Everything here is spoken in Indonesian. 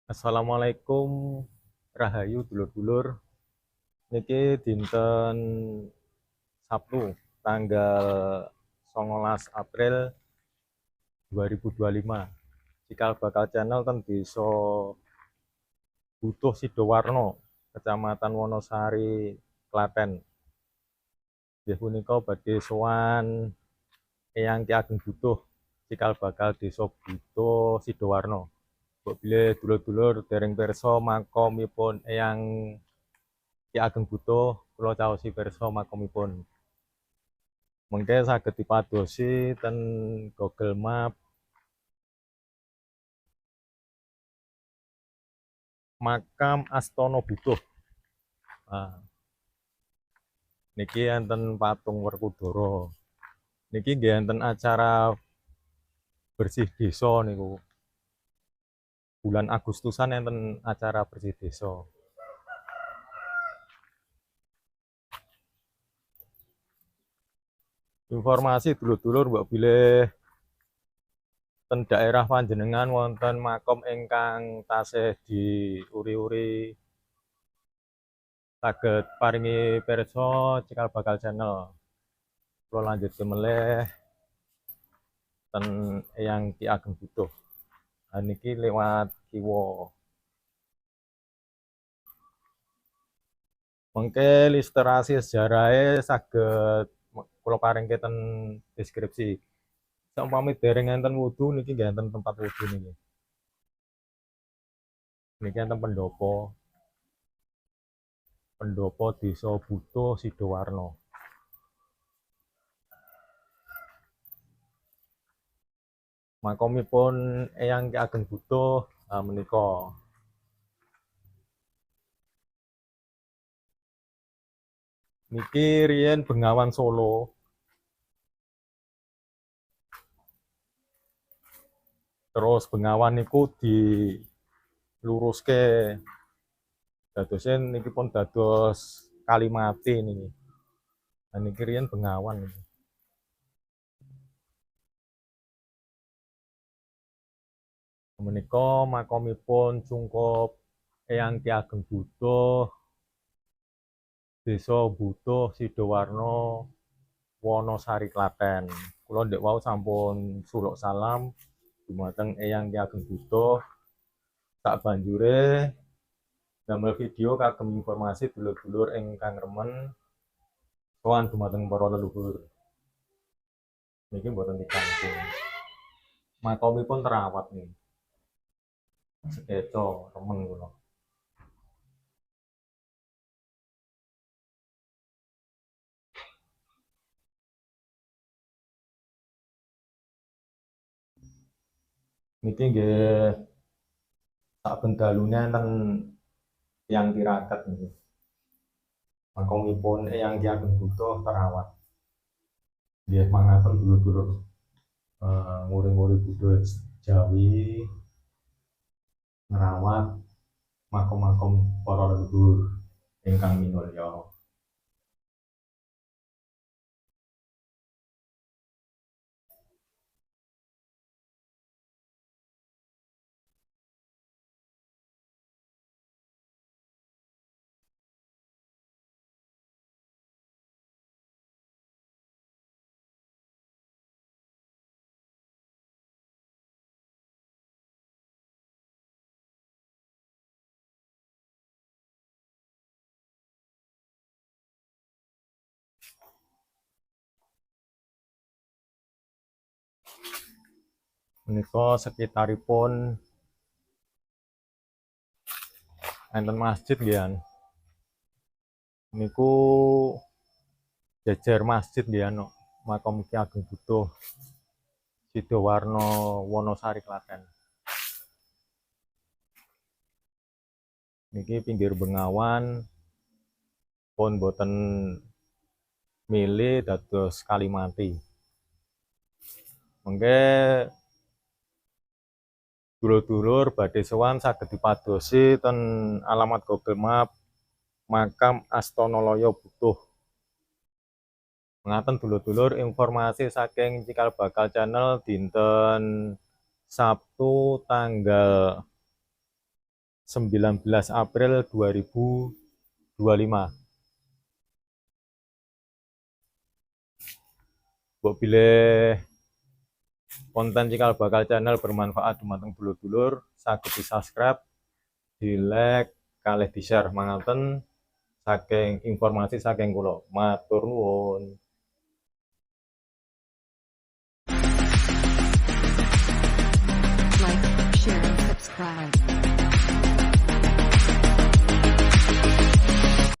Assalamualaikum, Rahayu dulur-dulur. Niki dinten Sabtu tanggal 19 April 2025. Cikal bakal channel ten Desa Butuh Sidowarno, Kecamatan Wonosari, Klaten. Nggih punika badhe sowan Eyang Ki Ageng Butuh, cikal bakal Desa Butuh Sidowarno. Mbok bilih dulur-dulur dereng pirsa makomipun Eyang Ki Ageng Butuh, kula caosi pirsa makomipun. Mengke saged dipadosi ten Google Map makam Astana Butuh. Nah, niki enten patung Werkudara. Niki nggih enten acara bersih desa niku. Bulan Agustusan enten acara bersih desa. Informasi dulur-dulur mbok bilih ten daerah panjenengan wonten makom ingkang tasih diuri-uri saged paringi pirsa cikal bakal channel. Kula lanjutke melih ten Eyang Ki Ageng Butuh. Nah, niki lewat kiwa. Mengke listerasi sejarahnya saged kula paringke ten deskripsi. Saumpami dereng enten wudu niki nggih enten tempat wudu niki. Niki enten pendopo. Pendopo Desa Butuh Sidowarno. Makomipun Eyang Ki Ageng Butuh menika. Niki riyen Bengawan Solo. Terus Bengawan niku diluruske dadosen niki pun dados Kalimati niki. Nah, niki riyen Bengawan niki. Menika makomipun cungkup Eyang Ki Ageng Butuh Desa Butuh Sidowarno Wonosari Klaten. Kula ndek wau sampun suluk salam dumateng Eyang Ki Ageng Butuh. Sak banjure damel video kagem informasi dulur-dulur ingkang remen sowan dumateng para leluhur. Niki mboten dikancing. Makomipun terawat nih. Sekeco remen kula. Niki nggih saben dalune enten yang tirakat niki. Makomipun Eyang Ki Ageng Butuh terawat. Nggih mangaten dulur-dulur nguri-nguri budaya Jawi, ngerawat makom-makom para leluhur ingkang minulya. Menika sekitaripun enten masjid nggih. Niku jejer masjid nggih makom Ki Ageng Butuh Sidowarno Wonosari Klaten. Niki pinggir Bengawan pun boten milih dados Kalimati. Mengke dulur-dulur badhe sowan saged dipadosi ten alamat Google Map makam Astana Loyo Butuh. Ngaten dulur-dulur informasi saking cikal bakal channel dinten Sabtu tanggal 19 April 2025. Mbok pilih konten cikal bakal channel bermanfaat dumateng dulur-dulur, saged di subscribe, di like, kalih di share mangaten saking informasi saking kula. Matur nuwun. Like, share, and subscribe.